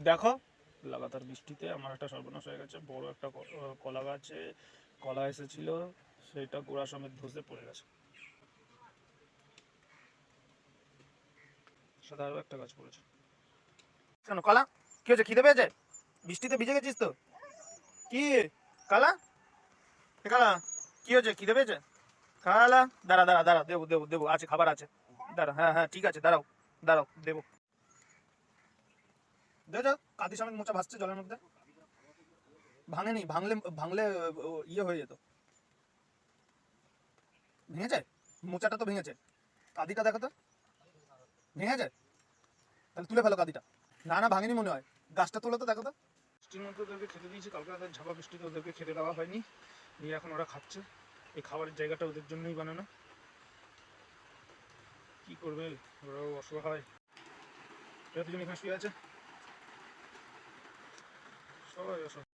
দেখো লাগাতার বৃষ্টিতে আমার একটা সর্বনাশ হয়ে গেছে। বড় একটা কলা গাছে কলা এসেছিল, সেটা গোড়া সমেত ধসে পড়ে গেছে। সাদা আরও একটা গাছ পড়েছে। কেন কলা কি হয়েছে? খিদে পেয়েছে? বৃষ্টিতে ভিজে গেছিস তো? কি কালা? এ কালা, কি হয়েছে? খিদে পেয়েছে? কালা, দাঁড়া দাঁড়া দাঁড়া, দেবো দেবো দেবো, আছে, খাবার আছে। দাঁড়া, হ্যাঁ হ্যাঁ ঠিক আছে, দাঁড়াও দাঁড়াও, দেবো। দেখো কাঁদি সমেত মোচা ভাসছে জলের মধ্যে। ভাঙেনি, ভাঙলে ভাঙলে ইয়ে হয়ে যেত। ভেঙেছে? মোচাটা তো ভেঙেছে, কাঁদিটা দেখো তো। ভেঙেছে? তাহলে তুলে ফেলো কাঁদিটা। না না ভাঙেনি মনে হয়, গাছটা তোলো তো, দেখো তো। বৃষ্টির মধ্যে ওদেরকে খেতে দিয়েছি, কালকে রাতের ঝাপা বৃষ্টিতে ওদেরকে খেতে দেওয়া হয়নি, নিয়ে এখন ওরা খাচ্ছে। এই খাবারের জায়গাটা ওদের জন্যই বানানো। কি করবে, ওরাও অসহায়। এরা দুজন এখানে শুয়ে আছে, সবাই অসহায়।